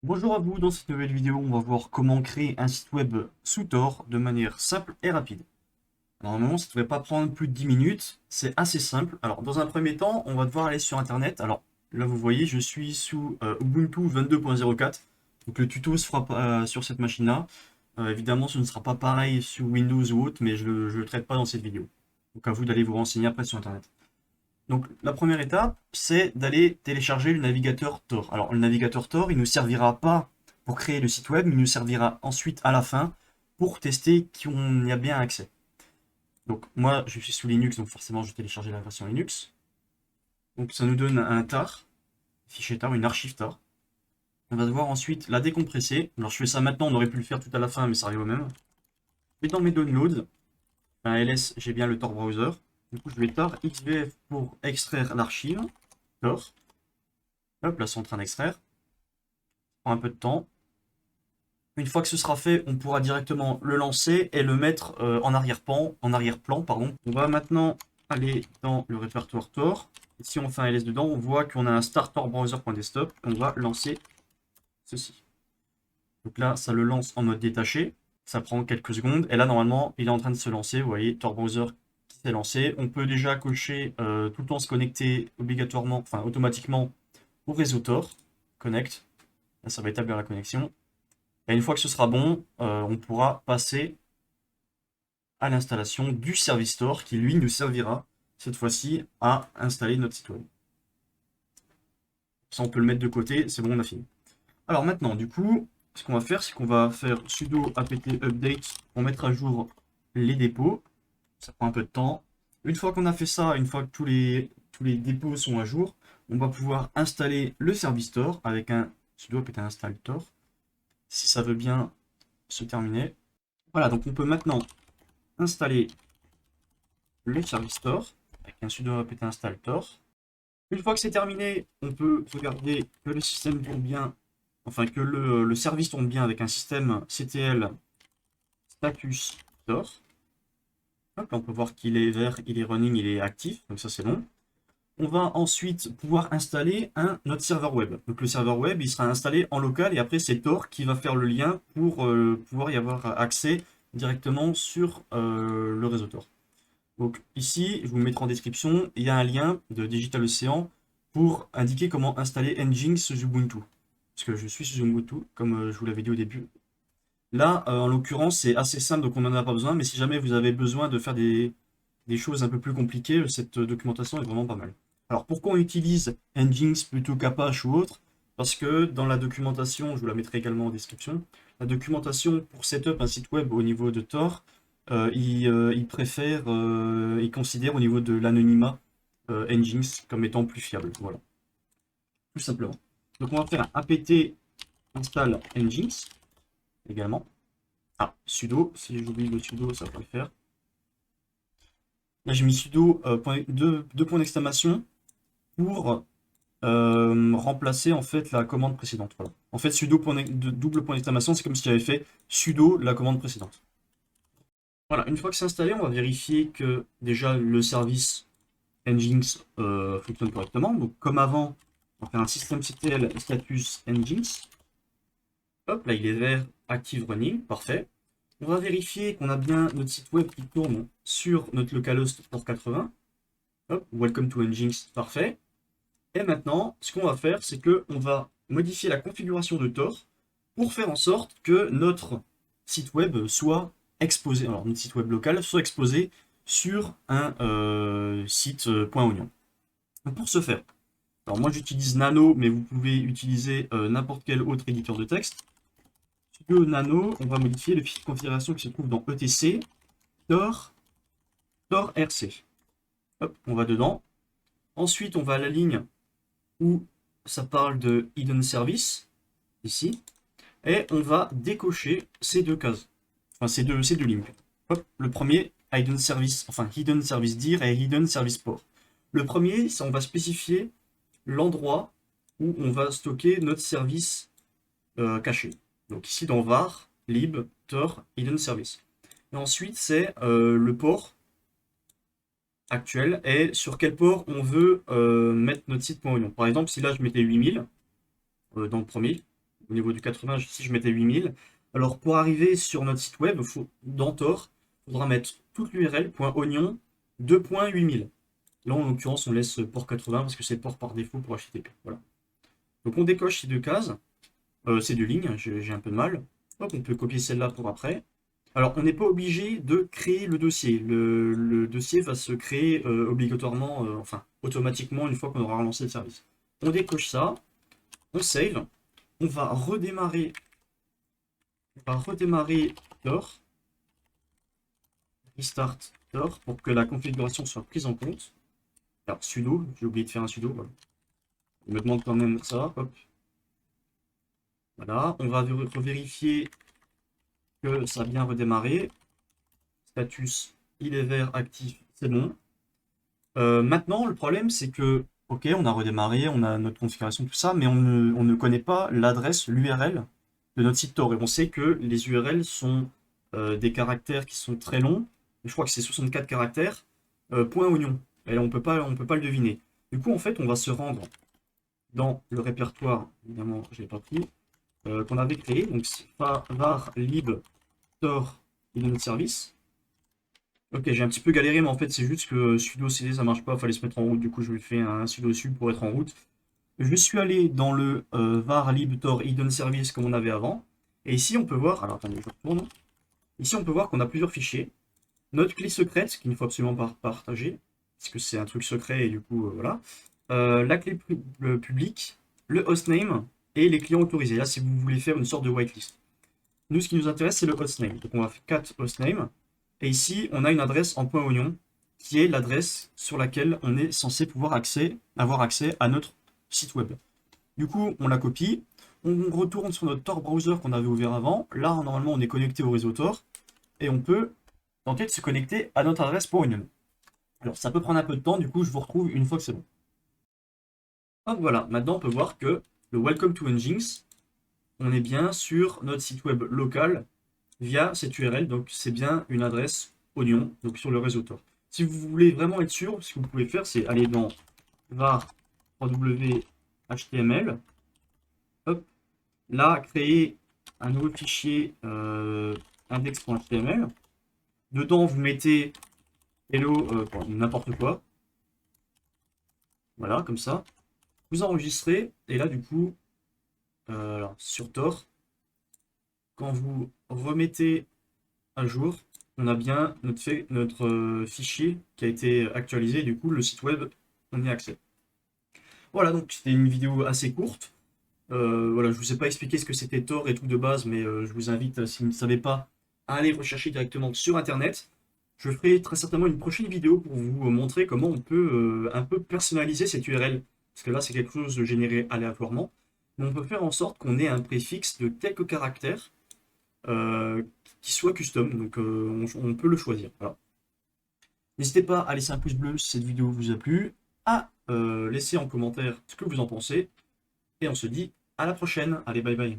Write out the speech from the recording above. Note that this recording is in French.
Bonjour à vous, dans cette nouvelle vidéo, on va voir comment créer un site web sous Tor de manière simple et rapide. Alors, normalement, ça ne devrait pas prendre plus de 10 minutes, c'est assez simple. Alors, dans un premier temps, on va devoir aller sur Internet. Alors, là, vous voyez, je suis sous Ubuntu 22.04, donc le tuto se fera sur cette machine-là. Évidemment, ce ne sera pas pareil sur Windows ou autre, mais je ne le traite pas dans cette vidéo. Donc, à vous d'aller vous renseigner après sur Internet. Donc la première étape, c'est d'aller télécharger le navigateur Tor. Alors le navigateur Tor, il ne nous servira pas pour créer le site web, mais il nous servira ensuite à la fin pour tester qu'on y a bien accès. Donc moi, je suis sous Linux, donc forcément je vais télécharger la version Linux. Donc ça nous donne un tar, fichier tar, une archive tar. On va devoir ensuite la décompresser. Alors je fais ça maintenant, on aurait pu le faire tout à la fin, mais ça arrive au même. Et dans mes downloads, ls, j'ai bien le Tor browser. Du coup, je vais tar xvf pour extraire l'archive Tor. Hop, là, c'est en train d'extraire. Ça prend un peu de temps. Une fois que ce sera fait, on pourra directement le lancer et le mettre en arrière-plan, pardon. On va maintenant aller dans le répertoire Tor. Et si on fait un ls dedans, on voit qu'on a un start torbrowser.desktop. On va lancer ceci. Donc là, ça le lance en mode détaché. Ça prend quelques secondes. Et là, normalement, il est en train de se lancer. Vous voyez, Tor Browser qui s'est lancé. On peut déjà cocher tout le temps se connecter obligatoirement, enfin automatiquement au réseau Tor. Connect. Là, ça va établir la connexion. Et une fois que ce sera bon, on pourra passer à l'installation du Service Store qui, lui, nous servira cette fois-ci à installer notre site web. Ça, on peut le mettre de côté. C'est bon, on a fini. Alors maintenant, du coup, ce qu'on va faire, c'est qu'on va faire sudo apt update pour mettre à jour les dépôts. Ça prend un peu de temps. Une fois qu'on a fait ça, une fois que tous les dépôts sont à jour, on va pouvoir installer le Service Store avec un sudo apt install tor. Si ça veut bien se terminer. Voilà, donc on peut maintenant installer le Service Store avec un sudo apt install tor. Une fois que c'est terminé, on peut regarder que le système tourne bien, enfin que le service tourne bien avec un système CTL status tor. Hop, là on peut voir qu'il est vert, il est running, il est actif, donc ça c'est bon. On va ensuite pouvoir installer notre serveur web. Donc le serveur web, il sera installé en local et après c'est Tor qui va faire le lien pour pouvoir y avoir accès directement sur le réseau Tor. Donc ici, je vous mettrai en description, il y a un lien de Digital Ocean pour indiquer comment installer Nginx sous Ubuntu. Parce que je suis sous Ubuntu, comme je vous l'avais dit au début. Là, en l'occurrence, c'est assez simple, donc on n'en a pas besoin. Mais si jamais vous avez besoin de faire des choses un peu plus compliquées, cette documentation est vraiment pas mal. Alors pourquoi on utilise Nginx plutôt qu'Apache ou autre? Parce que dans la documentation, je vous la mettrai également en description, la documentation pour setup un site web au niveau de Tor, il préfère, il considère au niveau de l'anonymat Nginx comme étant plus fiable. Voilà, tout simplement. Donc on va faire un apt install Nginx également. Ah, sudo, si j'oublie le sudo, ça va le faire. Là, j'ai mis sudo deux points d'exclamation pour remplacer en fait la commande précédente. Voilà. En fait, sudo double point d'exclamation, c'est comme si j'avais fait sudo la commande précédente. Voilà, une fois que c'est installé, on va vérifier que déjà le service Nginx fonctionne correctement. Donc, comme avant, on va faire un systemctl status Nginx. Hop, là il est vert, active running, parfait. On va vérifier qu'on a bien notre site web qui tourne sur notre localhost port 80. Hop, welcome to Nginx, parfait. Et maintenant, ce qu'on va faire, c'est qu'on va modifier la configuration de Tor pour faire en sorte que notre site web soit exposé, alors notre site web local soit exposé sur un site .oignon. Donc pour ce faire, alors moi j'utilise Nano, mais vous pouvez utiliser n'importe quel autre éditeur de texte. Sudo Nano, on va modifier le fichier de configuration qui se trouve dans etc tor rc. Hop, on va dedans. Ensuite, on va à la ligne où ça parle de Hidden Service, ici, et on va décocher ces deux cases, enfin ces deux lignes. Hop, le premier, Hidden Service, enfin Hidden Service dir et Hidden Service port. Le premier, on va spécifier l'endroit où on va stocker notre service caché. Donc ici dans var, lib, tor, hidden service. Et ensuite, c'est le port actuel et sur quel port on veut mettre notre site.oignon. Par exemple, si là je mettais 8000 dans le premier, au niveau du 80, si je mettais 8000. Alors pour arriver sur notre site web, dans Tor, il faudra mettre toute l'URL .oignon 2.8000. Là en l'occurrence on laisse port 80 parce que c'est le port par défaut pour HTTP. Voilà. Donc on décoche ces deux cases, ces deux lignes, j'ai un peu de mal. Hop, on peut copier celle-là pour après. Alors on n'est pas obligé de créer le dossier. Le dossier va se créer obligatoirement, enfin automatiquement une fois qu'on aura relancé le service. On décoche ça, on save, on va redémarrer Tor, restart Tor pour que la configuration soit prise en compte. Alors sudo, j'ai oublié de faire un sudo, voilà. Il me demande quand même ça, hop. Voilà, on va revérifier que ça a bien redémarré. Status, il est vert, actif, c'est bon. Maintenant, le problème, c'est que, ok, on a redémarré, on a notre configuration, tout ça, mais on ne connaît pas l'adresse, l'URL de notre site Tor. Et on sait que les URL sont des caractères qui sont très longs. Je crois que c'est 64 caractères, point oignon. Et là, on peut pas le deviner. Du coup, en fait, on va se rendre dans le répertoire, évidemment, je l'ai pas pris, qu'on avait créé. Donc, var lib tor identity service. Ok, j'ai un petit peu galéré, mais en fait, c'est juste que sudo cd ça marche pas, fallait se mettre en route. Du coup, je lui fais un sudo dessus pour être en route. Je suis allé dans le var libtor hidden service comme on avait avant. Et ici, on peut voir, alors attendez, je retourne. Ici, on peut voir qu'on a plusieurs fichiers. Notre clé secrète, qu'il ne faut absolument pas partager, parce que c'est un truc secret et du coup, voilà. La clé publique, le hostname et les clients autorisés. Là, si vous voulez faire une sorte de whitelist. Nous, ce qui nous intéresse, c'est le hostname. Donc, on va faire 4 hostname. Et ici, on a une adresse en .oignon, qui est l'adresse sur laquelle on est censé pouvoir avoir accès à notre site web. Du coup, on la copie, on retourne sur notre Tor browser qu'on avait ouvert avant. Là, normalement, on est connecté au réseau Tor, et on peut tenter de se connecter à notre adresse .oignon. Alors, ça peut prendre un peu de temps, du coup, je vous retrouve une fois que c'est bon. Hop, voilà, maintenant, on peut voir que le Welcome to Nginx, on est bien sur notre site web local, via cette URL, donc c'est bien une adresse oignon, donc sur le réseau Tor. Si vous voulez vraiment être sûr, ce que vous pouvez faire, c'est aller dans var html, hop, là, créer un nouveau fichier index.html. Dedans, vous mettez hello, n'importe quoi. Voilà, comme ça. Vous enregistrez, et là, du coup, sur Tor, quand vous remettez à jour, on a bien notre fichier qui a été actualisé, et du coup, le site web, on y a accès. Voilà, donc c'était une vidéo assez courte. Voilà, je ne vous ai pas expliqué ce que c'était Tor et tout de base, mais je vous invite, si vous ne savez pas, à aller rechercher directement sur Internet. Je ferai très certainement une prochaine vidéo pour vous montrer comment on peut un peu personnaliser cette URL. Parce que là, c'est quelque chose de généré aléatoirement. Mais on peut faire en sorte qu'on ait un préfixe de quelques caractères qui soit custom. Donc on peut le choisir. Voilà. N'hésitez pas à laisser un pouce bleu si cette vidéo vous a plu, à laisser en commentaire ce que vous en pensez. Et on se dit à la prochaine. Allez, bye bye.